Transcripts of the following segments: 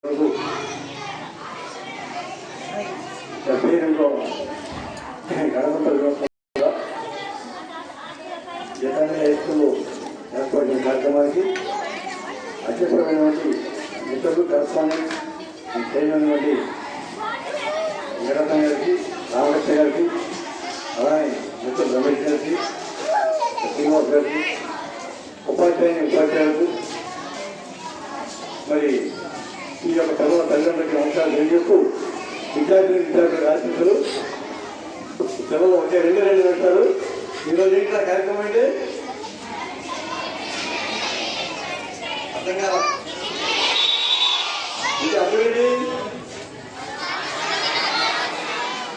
ఏర్పడిన కార్యక్రమానికి అత్యవసరమైనటువంటి మిత్రులు కరస్పాండెంట్ చేయనటువంటి వెంకటరత్న గారికి, రామకృష్ణ గారికి, అలానే మిత్రులు రమేష్ గారికి, శ్రీనివాస్ గారికి, ఉపాధ్యాయులకు మరి ఈ యొక్క పిల్లల తల్లిదండ్రులకి అంశాలు తెలియజేస్తూ విద్యార్థులు ఆశించరు పిల్లలు ఒకే రెండు అంటారు. ఈరోజు ఏంటి నా కార్యక్రమం అంటే అర్థం కాదా? ఇది అభివృద్ధి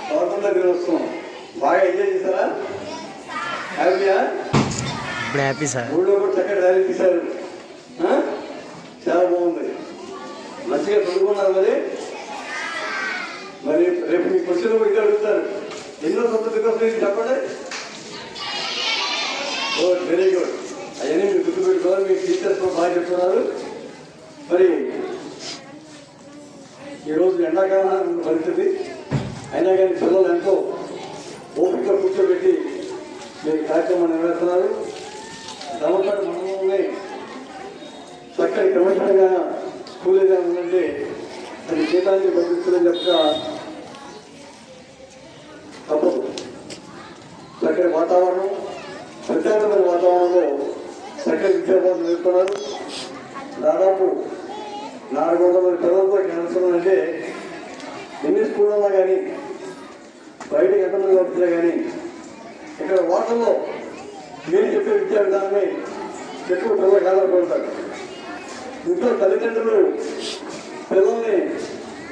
స్వాతంత్ర దినోత్సవం బాగా ఎంజాయ్ చేశారా? హ్యాపీయా? Happy sir. ఊళ్ళో కూడా చక్కటి ర్యాలీ తీశారు, చాలా బాగుంది, మంచిగా చదువుకున్నారు. మరి రేపు మీ క్వశ్చన్ కూడా ఇక్కడ అడుగుతారు, ఎన్నో స్వతంత్ర దినోత్సవం చెప్పండి. ఓ వెరీ గుడ్, అవన్నీ మీరు గుర్తుపెట్టుకోవాలి. మీ టీచర్స్ కూడా బాగా చెప్తున్నారు. మరి ఈరోజు ఎండాకాలం పరిస్థితి అయినా కానీ పిల్లలు ఎంతో ఓపిక కూర్చోబెట్టి మీరు కార్యక్రమం నిర్వహిస్తున్నారు. దామపాటు మండలంలోనే చక్కటి క్రమశిక్షణగా స్కూల్ ఏదైనా ఉందంటే అది జీతాన్ని పంపిస్తుందని చెప్తా తప్పదు. చక్కటి వాతావరణం, ప్రత్యేకమైన వాతావరణంలో చక్కటి విద్యాభ్యాసం నేర్పుతున్నారు. దాదాపు 400 మంది పిల్లలతో కలుస్తున్నారంటే ఎన్ని స్కూల్ ఉన్నా కానీ బయటకు ఎంతమంది వస్తున్నా కానీ ఇక్కడ వాటర్లో మీరు చెప్పే విద్యా విధానమే ఎక్కువ పిల్లలకు ఆధారపడతారు. ఇంట్లో తల్లిదండ్రులు పిల్లల్ని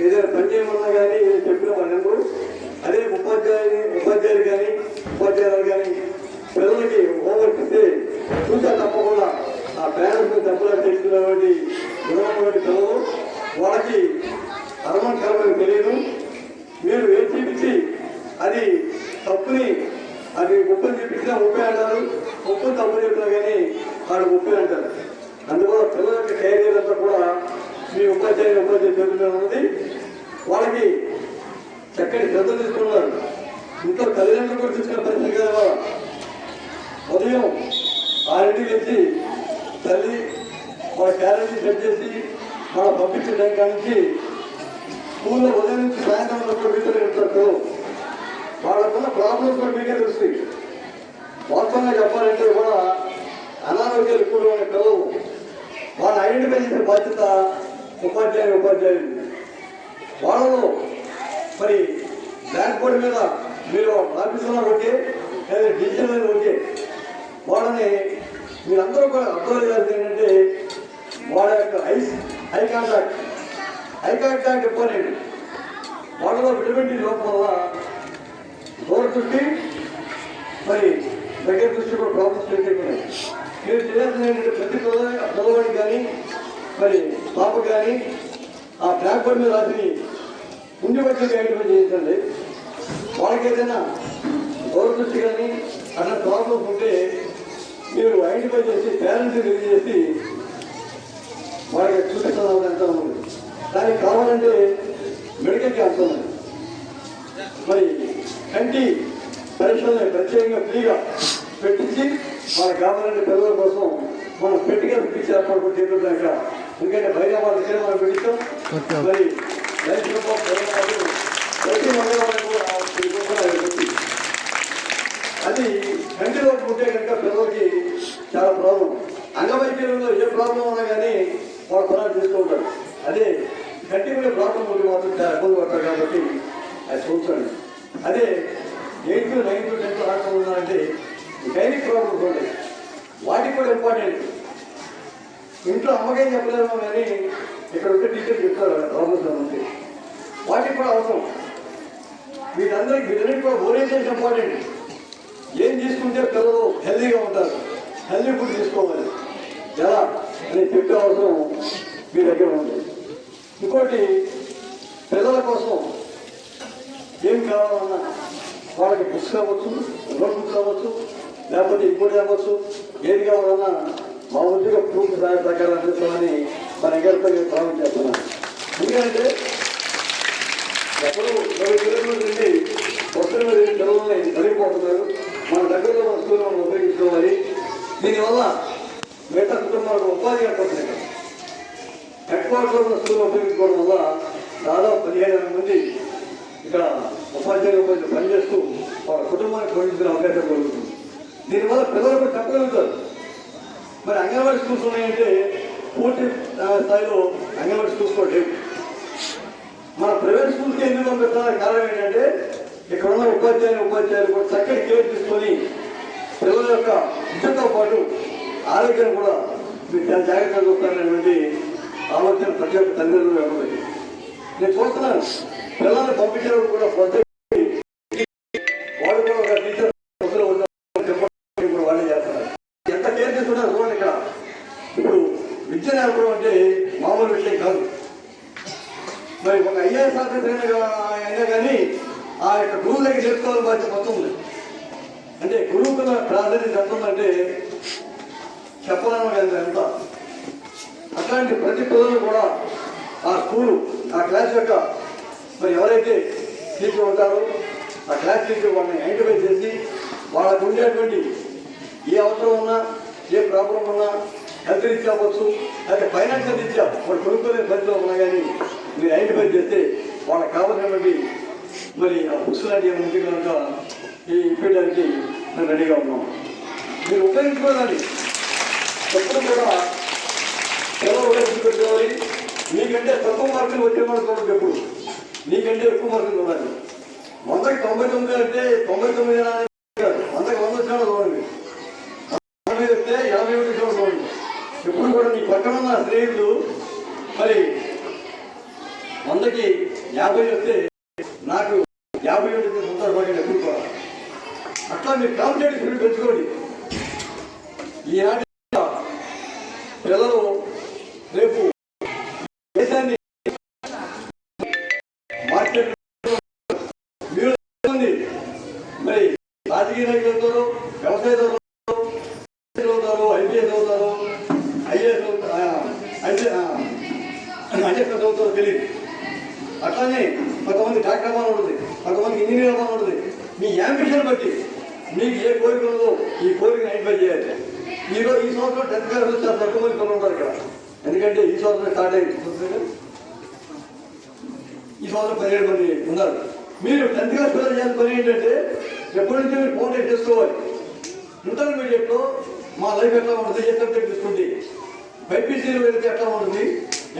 ఏదైనా పని చేయమన్నా కానీ ఏదైనా చెప్పిన వాళ్ళందరూ అదే ఉపాధ్యాయులు కానీ ఉపాధ్యాయులు కానీ పిల్లలకి హోంవర్క్ ఇస్తే చూసా తప్పకుండా ఆ పేరెంట్స్ తప్పులకు తెచ్చుకున్నటువంటి గుణమైనటువంటి పిల్లలు వాళ్ళకి అరమకరమని తెలియదు. మీరు ఏం చూపించి అది తప్పుని అది ముప్పని చూపించినా ముప్పై అంటారు, ముప్పని తప్పు చెప్పినా కానీ వాడు ముప్పై అంటారు. అందువల్ల పిల్లల యొక్క కెరీర్ అంతా కూడా మీ ఉపాధ్యాయులు చేతుల్లో ఉన్నది. వాళ్ళకి చక్కటి శ్రద్ధ తీసుకున్నారు. ఇంట్లో తల్లిదండ్రులు కూడా తీసుకున్న పరిస్థితి కదా. ఉదయం 6 వచ్చి తల్లి వాళ్ళ క్యారెట్ సెట్ చేసి మనం పంపించే టైం కానించి స్కూల్లో ఉదయం నుంచి సాయంత్రం వరకు మీతో వెళ్తారు. వాళ్ళకున్న ప్రాబ్లమ్స్ కూడా మీకే తెలుస్తాయి. వాస్తవంగా చెప్పాలంటే కూడా అనారోగ్యాలు ఎక్కువగా ఉన్న పిల్లలు వాళ్ళని ఐడెంటిఫై చేసే బాధ్యత ఉపాధ్యాయులు. వాళ్ళలో మరి బ్లాక్ బోర్డు మీద మీరు ఆఫీసులో ఓకే లేదా డిజిటల్ ఓకే, వాళ్ళని మీరందరూ కూడా అర్థం చేయాల్సింది ఏంటంటే వాళ్ళ యొక్క ఐ కాంటాక్ట్ ఇంపార్టెంట్. వాళ్ళలో విటమిన్ డి లోపం వల్ల దూర దృష్టి మరి దగ్గర దృష్టి కూడా ప్రాబ్లమ్స్ పెట్టుకున్నాయి. మీరు చేయాల్సింది ఏంటంటే ప్రతి పిల్లవాడికి కానీ మరి పాపకు కానీ ఆ బ్లాక్ బోర్డ్ మీద రాసి ముందు వచ్చి ఐడెంటిఫై చేయించండి. వాళ్ళకి ఏదైనా దూర దృష్టి కానీ అట్లా ప్రాబ్లమ్స్ ఉంటే మీరు ఐడెంటిఫై చేసి పేరెంట్స్ తెలియజేసి వాళ్ళకి చూపిస్తున్నాం. ఎంత ఉంది దానికి కావాలంటే మెడికల్ క్యాంప్స్ ఉన్నాయి. మరి కంటి పరీక్షల్ని ప్రత్యేకంగా ఫ్రీగా పెట్టించి వాళ్ళకి కావాలంటే పిల్లల కోసం మనం పెట్టిగా పిలిచి ఏర్పాటు కూడా చేస్తున్నాం ఇక్కడ. ఎందుకంటే బైరాబాద్ దగ్గర మనం పెట్టిస్తాం. మరి ప్రతి మండలానికి కూడా అది కంటిలో ఉంటే కనుక పిల్లలకి చాలా ప్రాబ్లం. అంగవైకల్యంలో ఏ ప్రాబ్లం ఉన్నా కానీ వాళ్ళ పనులు చేసుకుంటారు. అదే కంటి మీద ప్రాబ్లం ఉంటే మాత్రం చాలా ఇబ్బంది పడతారు. కాబట్టి అది చూడండి. అదే 8th, 9th, 10th రాష్ట్రంలో ఉన్నారంటే గైనిక్ ప్రాబ్లమ్స్ ఉంటాయి. వాటికి కూడా ఇంపార్టెంట్. ఇంట్లో అమ్మకేం చెప్పలేమో కానీ ఇక్కడ ఉంటే టీచర్ చెప్తారు ప్రాబ్లమ్స్ ఉంటే వాటికి కూడా అవసరం. వీటన్నిటి కూడా ఓరియంటేషన్ ఇంపార్టెంట్. ఏం తీసుకుంటే పిల్లలు హెల్దీగా ఉంటారు, హెల్దీ ఫుడ్ తీసుకోవాలి ఎలా అని చెప్పే అవసరం మీ దగ్గర ఉంది. ఇంకోటి పిల్లల కోసం ఏం కావాలన్నా వాళ్ళకి బుక్స్ కావచ్చు, నోట్ బుక్స్ కావచ్చు, లేకపోతే ఇంకోటి కావచ్చు, ఏది కావాలన్నా మా ఉద్యోగ ప్రూఫ్ సహాయ ప్రకారం అందిస్తామని మన ఎగరితో ప్రారంభం చేస్తున్నాను. ఎందుకంటే ఎక్కడో 20 కిలోమీటర్లు నుండి వస్తున్న మీద పిల్లల్ని జరిగిపోతున్నారు. మన దగ్గరలో మన స్కూల్ మనం ఉపయోగించుకోవాలి. దీనివల్ల మిగతా కుటుంబాలకు ఉపాధి ఏర్పడుతుంది. హెడ్ క్వార్టర్లో ఉన్న స్కూల్ ఉపయోగించుకోవడం వల్ల దాదాపు 15,000 మంది ఇక్కడ ఉపాధ్యాయులు పనిచేస్తూ వాళ్ళ కుటుంబానికి పోషించిన అవకాశం కలుగుతుంది. దీనివల్ల పిల్లలు కూడా చెప్పగలుగుతారు. మరి అంగన్వాడీ స్కూల్స్ ఉన్నాయంటే పూర్తి స్థాయిలో అంగన్వాడీ స్కూల్స్ కూడా లేవు. మన ప్రైవేట్ స్కూల్స్కి ఎందుకు పంపిస్తానికి కారణం ఏంటంటే ఇక్కడ ఉన్న ఉపాధ్యాయులు కూడా చక్కటి కేర్ తీసుకొని పిల్లల యొక్క విద్యతో పాటు ఆరోగ్యాన్ని కూడా మీరు చాలా జాగ్రత్తగా చూస్తారనేటువంటి ఆలోచన ప్రతి ఒక్క తల్లిదండ్రులు ఉంది. నేను చూస్తున్నాను పిల్లల్ని పంపించేటప్పుడు కూడా వాళ్ళు కూడా ఒక టీచర్ వాళ్ళే చేస్తున్నారు. ఎంత కేర్ తీసుకున్నారు చూడండి. ఇక్కడ ఇప్పుడు విద్య నేర్పడం అంటే మామూలు విషయం కాదు. మరి ఒక ఐఏఎస్ ఆఫీసర్ అయినా కానీ ఆ యొక్క గురువు దగ్గర నేర్చుకోవాలని బాధ్యత మొత్తం ఉంది. అంటే గురువుకున్న ప్రాధాన్యత ఎంత ఉందంటే చెప్పలేము కదా ఎంత. అట్లాంటి ప్రతి పిల్లలు కూడా ఆ స్కూలు ఆ క్లాస్ యొక్క మరి ఎవరైతే టీచర్ ఉంటారో ఆ క్లాస్ టీచర్ వాళ్ళని ఐడెంటిఫై చేసి వాళ్ళకు ఉండేటువంటి ఏ అవసరం ఉన్నా ఏ ప్రాబ్లం ఉన్నా హెల్త్ రీత్యా అవ్వచ్చు, అయితే ఫైనాన్షియల్ రీత్యా వాళ్ళు కొనుక్కోలేని పరిస్థితులు ఉన్నా కానీ మీరు ఐడెంటిఫై చేస్తే వాళ్ళకి కావాల్సినటువంటి మరి ఆ బుక్స్ లాంటి ఏమైనా కనుక ఇప్పేయడానికి మేము రెడీగా ఉన్నాం. మీరు ఉపయోగించుకోవాలని ఎప్పుడు కూడా ఎలా ఉపయోగించుకోవాలి. మీకంటే తక్కువ మార్కులు వచ్చే వాళ్ళు చూడండి. ఎప్పుడు నీకంటే ఎక్కువ మార్కులు చూడాలి. 100కి 99 అంటే 99 కాదు, 100కి 100 వచ్చాడు చూడండి. 80 వస్తే 81 వచ్చాడు చూడండి. ఎప్పుడు కూడా నీ పక్కన ఉన్న స్నేహితులు మరి 100కి 50 వస్తే నాకు 50 వస్తే సంతోషపడి ఎప్పుడు కూడా అట్లా మీరు కాంపిటేటివ్ స్పిరిట్ పెంచుకోండి. ఈనాటి పిల్లలు రేపు దేశాన్ని మార్కెట్ మరి రాజకీయ నాయకులు అవుతారు, వ్యవసాయ అవుతారు, ఐపీఎస్ అవుతారు, ఐఏఎస్ అవుతారో తెలియదు. అట్లానే కొంతమంది డాక్టర్ అవ్వాలని ఉంటుంది, కొంతమంది ఇంజనీర్ అవ్వాలని ఉంటుంది. మీ యాంబిషన్ బట్టి మీకు ఏ కోరిక ఉందో ఈ కోరికను ఐడెంటిఫై చేయాలి. ఈ సంవత్సరం 10th క్లాస్ వచ్చి తక్కువ మంది పిల్లలు ఉంటారు ఇక్కడ. ఎందుకంటే ఈ సంవత్సరం స్టార్ట్ అయింది. ఈ సంవత్సరం 17 మంది ఉన్నారు. మీరు 10th క్లాస్ పిల్లలు చేయాల్సిన పని ఏంటంటే ఎప్పటి నుంచి మీరు ఫోన్ చేసుకోవాలి. ఇంటర్మీడియట్లో మా లైఫ్ ఎట్లా ఉంటుంది, ఏ సబ్జెక్ట్ తీసుకుంటే బైపీసీలో వెళ్తే ఎట్లా ఉంటుంది,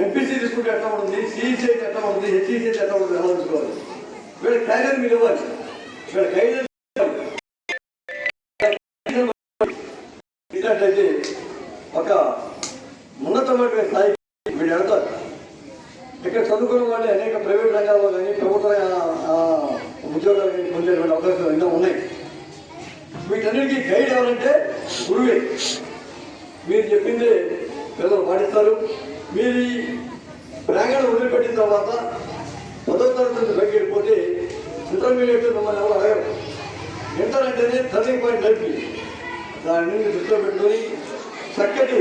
ఎంపీసీ తీసుకుంటే ఎట్లా ఉంటుంది, సిఈసీ అయితే ఎట్లా ఉంటుంది, హెచ్ఈసీ అయితే ఎట్లా ఉంటుంది ఎలా తీసుకోవాలి. వీళ్ళ క్యారియర్ మీరు ఇవ్వాలి. వీళ్ళ గైడెన్స్ ఇచ్చినట్లయితే ఒక ఉన్నతమైన స్థాయికి వీళ్ళు వెళ్తారు. ఇక్కడ చదువుకున్న వాళ్ళే అనేక ప్రైవేట్ రంగాల్లో కానీ ప్రభుత్వ ఉద్యోగాలు కానీ పొందేటువంటి అవకాశాలు ఎన్నో ఉన్నాయి. వీటన్నిటికీ గైడ్ ఎవరంటే గురువే. మీరు చెప్పిందే పిల్లలు పాటిస్తారు. మీరు ఈ ప్రాంగణం వదిలిపెట్టిన తర్వాత 10వ తరగతి నుంచి బయటకు వెళ్ళిపోతే ఇంటర్మీడియట్ మిమ్మల్ని ఎవరు అడగరు. ఇంటర్ అంటేనే టర్నింగ్ పాయింట్ లైఫ్కి. దాన్ని దృష్టిలో పెట్టుకొని చక్కటి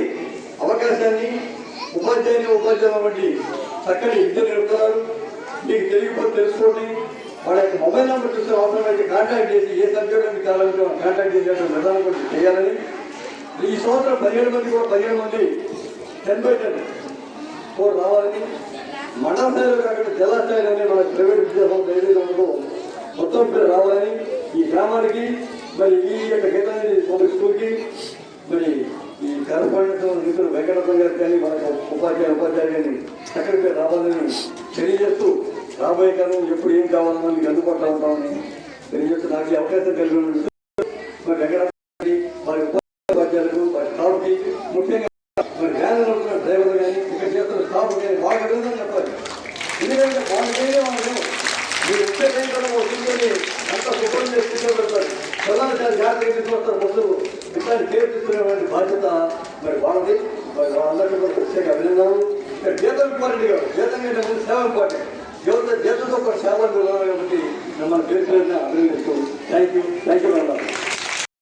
అవకాశాన్ని ఉపాధ్యాయులు వంటి చక్కటి విద్య నేర్పుతున్నారు. మీకు తెలియకపోతే తెలుసుకోండి. వాళ్ళ యొక్క మొబైల్ నెంబర్ చూస్తే అవసరమైతే కాంటాక్ట్ చేసి ఏ సబ్జెక్ట్ మీకు కావాలంటే కాంటాక్ట్ చేసేటువంటి విధానం కూడా చేయాలని. ఈ సంవత్సరం 17 మంది కూడా 17 మంది 10/10 స్కోర్ రావాలని, మండల స్థాయిలో కాకుండా జిల్లా స్థాయిలో మన ప్రైవేట్ విద్యా సంస్థ ఏదైతే ఉందో మొత్తం పేరు రావాలని ఈ గ్రామానికి మరి ఈ యొక్క గీతాంజలి పబ్లిక్ స్కూల్కి మరి ఈ కరస్పాండెంట్ మిత్రులు వెంకటరత్న గారికి కానీ మనకు ఉపాధ్యాయుని చక్కటి పేరు రావాలని తెలియజేస్తూ రాబోయే కాలం ఎప్పుడు ఏం కావాలన్నా మీకు అందుబాటులో ఉంటామని తెలియజేస్తూ నాకు ఈ అవకాశం కలిగి మరి వెంకటరత్న వారి ఉపాధ్యాయులకు వారి స్టాఫ్కి ముఖ్యంగా మరి వ్యాన్ నడుపుతున్న డ్రైవర్లు కానీ ఇక్కడ చేస్తున్న స్టాఫ్ కానీ వాళ్ళకి అడుగుతుందని చెప్పాలి. ఎందుకంటే వాళ్ళకైనా వాళ్ళు మీరు వచ్చే టైం కూడా తీసుకొని అంత శుభ్రం చేసి కూర్చోబెడతారు. పిల్లలు చాలా జాగ్రత్తగా తీసుకొస్తారు. బస్సులు ఇట్లాంటి కేర్ తీసుకునేటువంటి బాధ్యత మరి వాళ్ళది. మరి వాళ్ళందరికీ కూడా ప్రత్యేక అభినందనలు. ఇక్కడ జీతం ఇంపార్టెంట్ కాదు, జీతం కంటే ముందు సేవ ఇంపార్టెంట్. జీతంతో ఒక సేవ కాబట్టి మిమ్మల్ని పేరు అభినందిస్తూ థ్యాంక్ యూ మేడం.